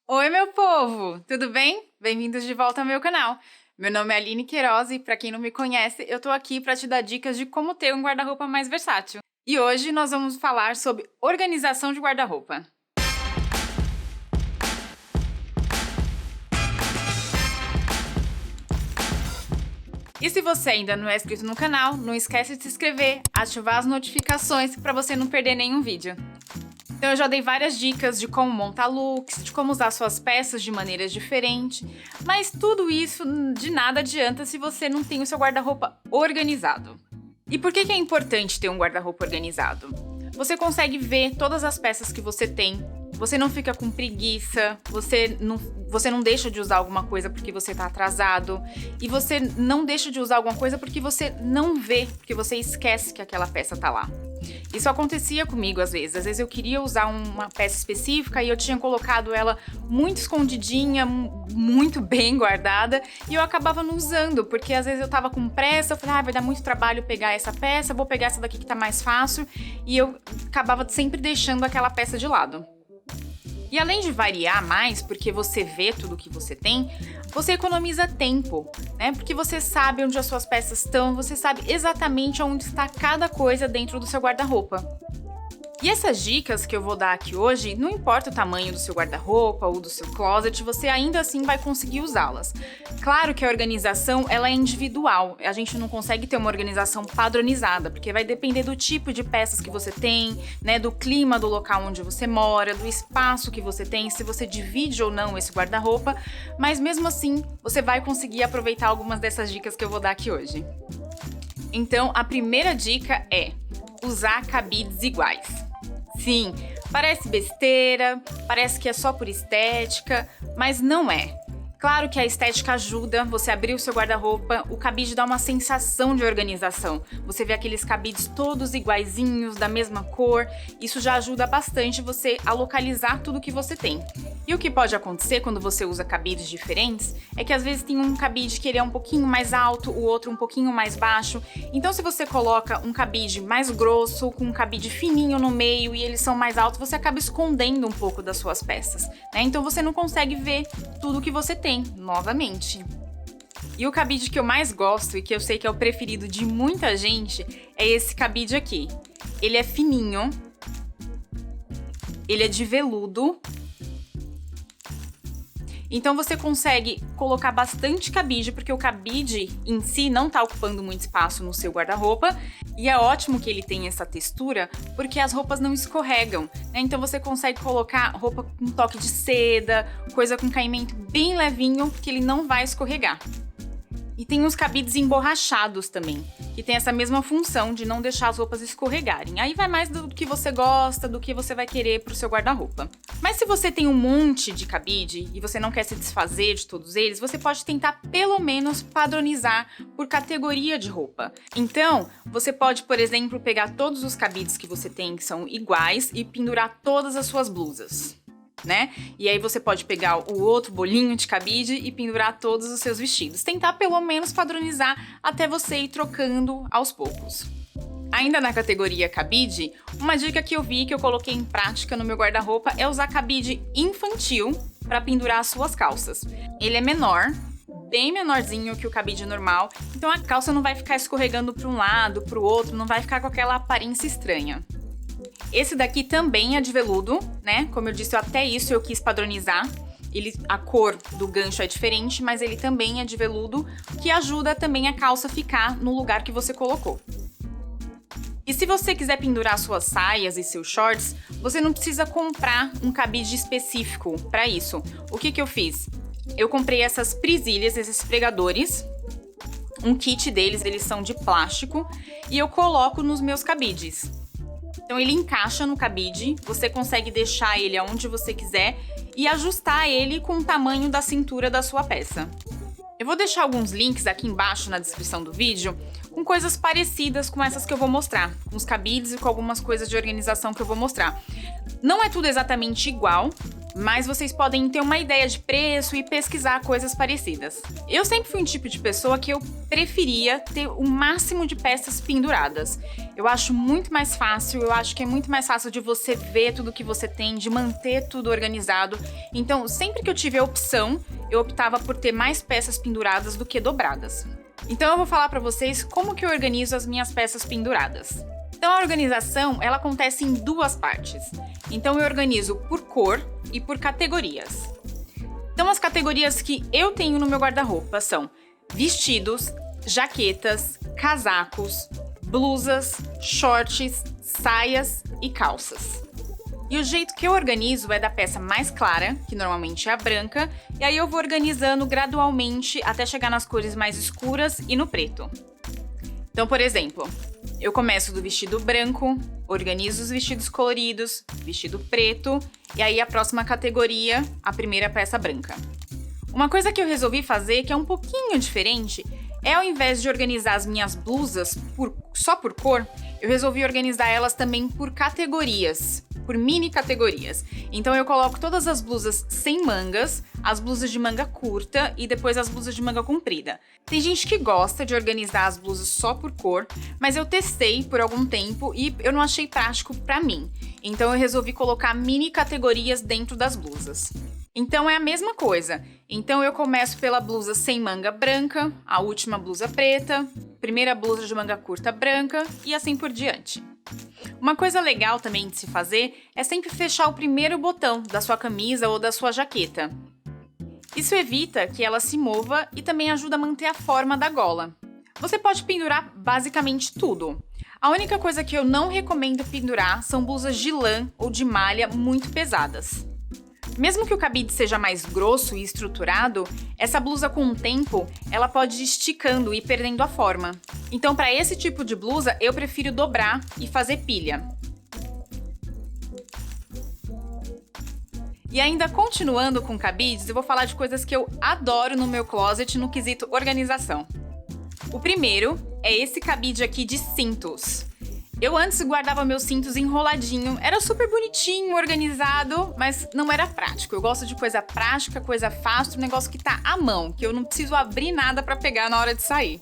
Oi, meu povo! Tudo bem? Bem-vindos de volta ao meu canal. Meu nome é Aline Queiroz e, para quem não me conhece, eu tô aqui para te dar dicas de como ter um guarda-roupa mais versátil. E hoje nós vamos falar sobre organização de guarda-roupa. E se você ainda não é inscrito no canal, não esquece de se inscrever, ativar as notificações para você não perder nenhum vídeo. Então eu já dei várias dicas de como montar looks, de como usar suas peças de maneiras diferentes, mas tudo isso de nada adianta se você não tem o seu guarda-roupa organizado. E por que é importante ter um guarda-roupa organizado? Você consegue ver todas as peças que você tem, você não fica com preguiça, você não deixa de usar alguma coisa porque você está atrasado, e você não deixa de usar alguma coisa porque você não vê, porque você esquece que aquela peça tá lá. Isso acontecia comigo às vezes eu queria usar uma peça específica e eu tinha colocado ela muito escondidinha, muito bem guardada, e eu acabava não usando, porque às vezes eu tava com pressa, eu falei, vai dar muito trabalho pegar essa peça, vou pegar essa daqui que tá mais fácil, e eu acabava sempre deixando aquela peça de lado. E além de variar mais, porque você vê tudo que você tem, você economiza tempo, né? Porque você sabe onde as suas peças estão, você sabe exatamente onde está cada coisa dentro do seu guarda-roupa. E essas dicas que eu vou dar aqui hoje, não importa o tamanho do seu guarda-roupa ou do seu closet, você ainda assim vai conseguir usá-las. Claro que a organização ela é individual, a gente não consegue ter uma organização padronizada, porque vai depender do tipo de peças que você tem, né, do clima do local onde você mora, do espaço que você tem, se você divide ou não esse guarda-roupa, mas mesmo assim você vai conseguir aproveitar algumas dessas dicas que eu vou dar aqui hoje. Então, a primeira dica é usar cabides iguais. Sim, parece besteira, parece que é só por estética, mas não é. Claro que a estética ajuda, você abrir o seu guarda-roupa, o cabide dá uma sensação de organização. Você vê aqueles cabides todos iguaizinhos, da mesma cor, isso já ajuda bastante você a localizar tudo que você tem. E o que pode acontecer quando você usa cabides diferentes é que às vezes tem um cabide que ele é um pouquinho mais alto, o outro um pouquinho mais baixo. Então se você coloca um cabide mais grosso, com um cabide fininho no meio e eles são mais altos, você acaba escondendo um pouco das suas peças, né? Então você não consegue ver tudo que você tem, novamente. E o cabide que eu mais gosto e que eu sei que é o preferido de muita gente é esse cabide aqui. Ele é fininho, ele é de veludo. Então você consegue colocar bastante cabide, porque o cabide em si não tá ocupando muito espaço no seu guarda-roupa, e é ótimo que ele tenha essa textura, porque as roupas não escorregam, né? Então você consegue colocar roupa com toque de seda, coisa com caimento bem levinho, que ele não vai escorregar. E tem uns cabides emborrachados também, que tem essa mesma função de não deixar as roupas escorregarem. Aí vai mais do que você gosta, do que você vai querer pro seu guarda-roupa. Mas se você tem um monte de cabide e você não quer se desfazer de todos eles, você pode tentar pelo menos padronizar por categoria de roupa. Então, você pode, por exemplo, pegar todos os cabides que você tem que são iguais e pendurar todas as suas blusas, né? E aí você pode pegar o outro bolinho de cabide e pendurar todos os seus vestidos. Tentar pelo menos padronizar até você ir trocando aos poucos. Ainda na categoria cabide, uma dica que eu vi que eu coloquei em prática no meu guarda-roupa é usar cabide infantil para pendurar as suas calças. Ele é menor, bem menorzinho que o cabide normal, então a calça não vai ficar escorregando para um lado, para o outro, não vai ficar com aquela aparência estranha. Esse daqui também é de veludo, né? Como eu disse, até isso eu quis padronizar. A cor do gancho é diferente, mas ele também é de veludo, que ajuda também a calça ficar no lugar que você colocou. E se você quiser pendurar suas saias e seus shorts, você não precisa comprar um cabide específico para isso. O que eu fiz? Eu comprei essas presilhas, esses pregadores, um kit deles, eles são de plástico, e eu coloco nos meus cabides. Então ele encaixa no cabide, você consegue deixar ele aonde você quiser e ajustar ele com o tamanho da cintura da sua peça. Eu vou deixar alguns links aqui embaixo na descrição do vídeo com coisas parecidas com essas que eu vou mostrar, com os cabides e com algumas coisas de organização que eu vou mostrar. Não é tudo exatamente igual, mas vocês podem ter uma ideia de preço e pesquisar coisas parecidas. Eu sempre fui um tipo de pessoa que eu preferia ter o máximo de peças penduradas. Eu acho muito mais fácil, eu acho que é muito mais fácil de você ver tudo que você tem, de manter tudo organizado. Então, sempre que eu tive a opção, eu optava por ter mais peças penduradas do que dobradas. Então eu vou falar para vocês como que eu organizo as minhas peças penduradas. Então a organização, ela acontece em duas partes. Então eu organizo por cor e por categorias. Então as categorias que eu tenho no meu guarda-roupa são vestidos, jaquetas, casacos, blusas, shorts, saias e calças. E o jeito que eu organizo é da peça mais clara, que normalmente é a branca, e aí eu vou organizando gradualmente até chegar nas cores mais escuras e no preto. Então, por exemplo, eu começo do vestido branco, organizo os vestidos coloridos, vestido preto, e aí a próxima categoria, a primeira peça branca. Uma coisa que eu resolvi fazer, que é um pouquinho diferente, é ao invés de organizar as minhas blusas só por cor, eu resolvi organizar elas também por categorias, por mini categorias. Então eu coloco todas as blusas sem mangas, as blusas de manga curta e depois as blusas de manga comprida. Tem gente que gosta de organizar as blusas só por cor, mas eu testei por algum tempo e eu não achei prático pra mim. Então eu resolvi colocar mini categorias dentro das blusas. Então é a mesma coisa. Então eu começo pela blusa sem manga branca, a última blusa preta, primeira blusa de manga curta branca e assim por diante. Uma coisa legal também de se fazer é sempre fechar o primeiro botão da sua camisa ou da sua jaqueta. Isso evita que ela se mova e também ajuda a manter a forma da gola. Você pode pendurar basicamente tudo. A única coisa que eu não recomendo pendurar são blusas de lã ou de malha muito pesadas. Mesmo que o cabide seja mais grosso e estruturado, essa blusa com o tempo, ela pode ir esticando e perdendo a forma. Então, para esse tipo de blusa, eu prefiro dobrar e fazer pilha. E ainda continuando com cabides, eu vou falar de coisas que eu adoro no meu closet no quesito organização. O primeiro é esse cabide aqui de cintos. Eu antes guardava meus cintos enroladinho, era super bonitinho, organizado, mas não era prático. Eu gosto de coisa prática, coisa fácil, um negócio que tá à mão, que eu não preciso abrir nada pra pegar na hora de sair.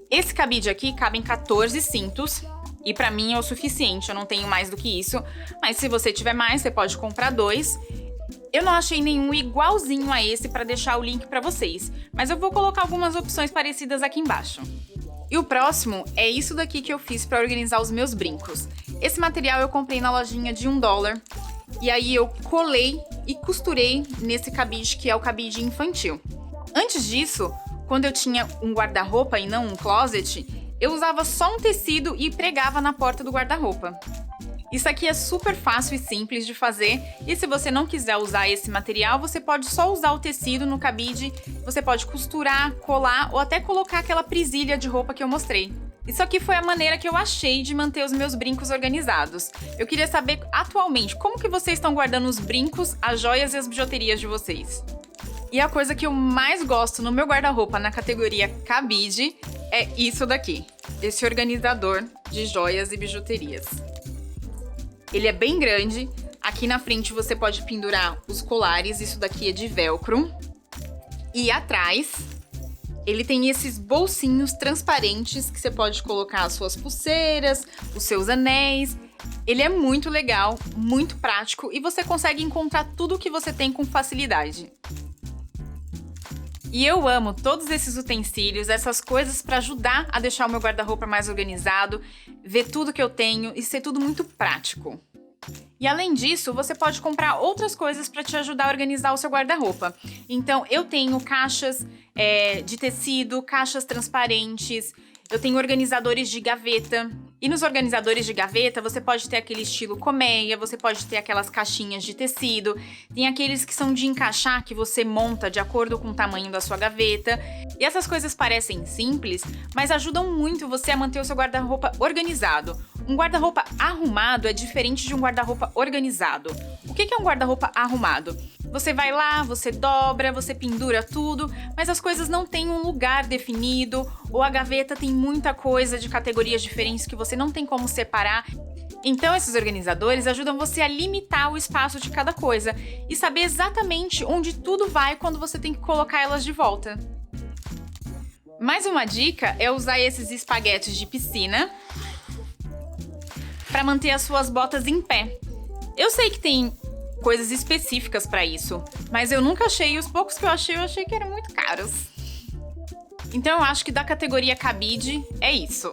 Esse cabide aqui cabe em 14 cintos, e pra mim é o suficiente, eu não tenho mais do que isso, mas se você tiver mais, você pode comprar 2. Eu não achei nenhum igualzinho a esse pra deixar o link pra vocês, mas eu vou colocar algumas opções parecidas aqui embaixo. E o próximo é isso daqui que eu fiz para organizar os meus brincos. Esse material eu comprei na lojinha de $1. E aí eu colei e costurei nesse cabide que é o cabide infantil. Antes disso, quando eu tinha um guarda-roupa e não um closet, eu usava só um tecido e pregava na porta do guarda-roupa. Isso aqui é super fácil e simples de fazer, e se você não quiser usar esse material, você pode só usar o tecido no cabide, você pode costurar, colar ou até colocar aquela presilha de roupa que eu mostrei. Isso aqui foi a maneira que eu achei de manter os meus brincos organizados. Eu queria saber atualmente como que vocês estão guardando os brincos, as joias e as bijuterias de vocês. E a coisa que eu mais gosto no meu guarda-roupa na categoria cabide é isso daqui, esse organizador de joias e bijuterias. Ele é bem grande, aqui na frente você pode pendurar os colares, isso daqui é de velcro. E atrás, ele tem esses bolsinhos transparentes que você pode colocar as suas pulseiras, os seus anéis. Ele é muito legal, muito prático e você consegue encontrar tudo o que você tem com facilidade. E eu amo todos esses utensílios, essas coisas para ajudar a deixar o meu guarda-roupa mais organizado, ver tudo que eu tenho e ser tudo muito prático. E além disso, você pode comprar outras coisas para te ajudar a organizar o seu guarda-roupa. Então, eu tenho caixas de tecido, caixas transparentes, eu tenho organizadores de gaveta. E nos organizadores de gaveta, você pode ter aquele estilo colmeia, você pode ter aquelas caixinhas de tecido, tem aqueles que são de encaixar, que você monta de acordo com o tamanho da sua gaveta. E essas coisas parecem simples, mas ajudam muito você a manter o seu guarda-roupa organizado. Um guarda-roupa arrumado é diferente de um guarda-roupa organizado. O que é um guarda-roupa arrumado? Você vai lá, você dobra, você pendura tudo, mas as coisas não têm um lugar definido, ou a gaveta tem muita coisa de categorias diferentes que você não tem como separar. Então, esses organizadores ajudam você a limitar o espaço de cada coisa e saber exatamente onde tudo vai quando você tem que colocar elas de volta. Mais uma dica é usar esses espaguetes de piscina para manter as suas botas em pé. Eu sei que tem coisas específicas para isso, mas eu nunca achei, e os poucos que eu achei que eram muito caros. Então eu acho que da categoria cabide é isso.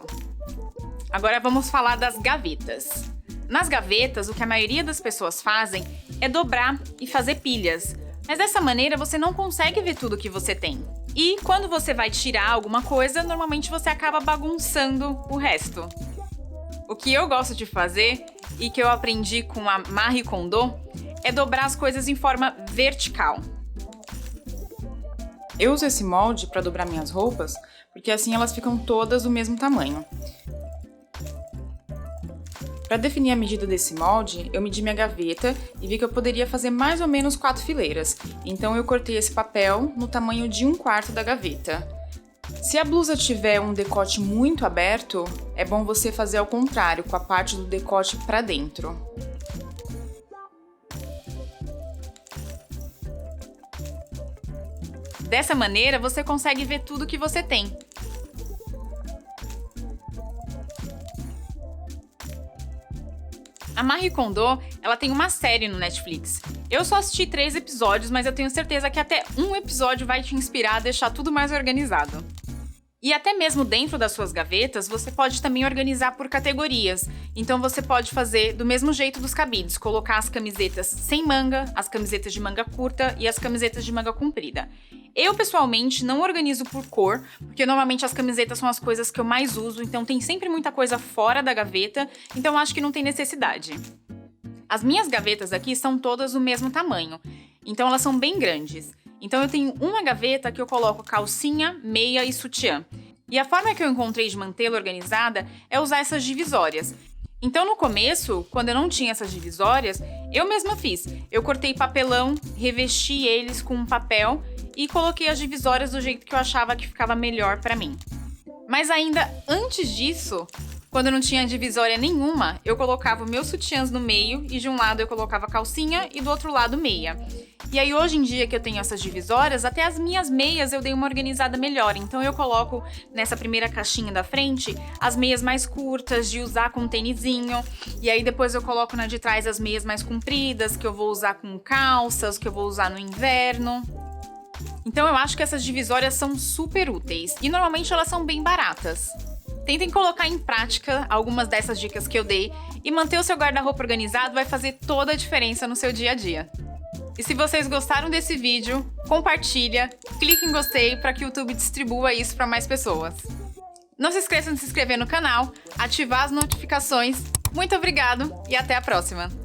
Agora vamos falar das gavetas. Nas gavetas, o que a maioria das pessoas fazem é dobrar e fazer pilhas, mas dessa maneira você não consegue ver tudo que você tem. E quando você vai tirar alguma coisa, normalmente você acaba bagunçando o resto. O que eu gosto de fazer, e que eu aprendi com a Marie Kondo, é dobrar as coisas em forma vertical. Eu uso esse molde para dobrar minhas roupas, porque assim elas ficam todas do mesmo tamanho. Para definir a medida desse molde, eu medi minha gaveta e vi que eu poderia fazer mais ou menos 4 fileiras. Então eu cortei esse papel no tamanho de 1/4 da gaveta. Se a blusa tiver um decote muito aberto, é bom você fazer ao contrário, com a parte do decote para dentro. Dessa maneira, você consegue ver tudo que você tem. A Marie Kondo, ela tem uma série no Netflix. Eu só assisti 3 episódios, mas eu tenho certeza que até um episódio vai te inspirar a deixar tudo mais organizado. E até mesmo dentro das suas gavetas, você pode também organizar por categorias. Então você pode fazer do mesmo jeito dos cabides, colocar as camisetas sem manga, as camisetas de manga curta e as camisetas de manga comprida. Eu, pessoalmente, não organizo por cor, porque normalmente as camisetas são as coisas que eu mais uso, então tem sempre muita coisa fora da gaveta, então acho que não tem necessidade. As minhas gavetas aqui são todas do mesmo tamanho, então elas são bem grandes. Então eu tenho uma gaveta que eu coloco calcinha, meia e sutiã. E a forma que eu encontrei de mantê-la organizada é usar essas divisórias. Então no começo, quando eu não tinha essas divisórias, eu mesma fiz. Eu cortei papelão, revesti eles com um papel e coloquei as divisórias do jeito que eu achava que ficava melhor pra mim. Mas ainda antes disso, quando eu não tinha divisória nenhuma, eu colocava meus sutiãs no meio e de um lado eu colocava calcinha e do outro lado meia. E aí hoje em dia que eu tenho essas divisórias, até as minhas meias eu dei uma organizada melhor. Então eu coloco nessa primeira caixinha da frente as meias mais curtas, de usar com tênisinho. E aí depois eu coloco na de trás as meias mais compridas, que eu vou usar com calças, que eu vou usar no inverno. Então eu acho que essas divisórias são super úteis e normalmente elas são bem baratas. Tentem colocar em prática algumas dessas dicas que eu dei e manter o seu guarda-roupa organizado vai fazer toda a diferença no seu dia a dia. E se vocês gostaram desse vídeo, compartilha, clique em gostei para que o YouTube distribua isso para mais pessoas. Não se esqueçam de se inscrever no canal, ativar as notificações. Muito obrigado e até a próxima!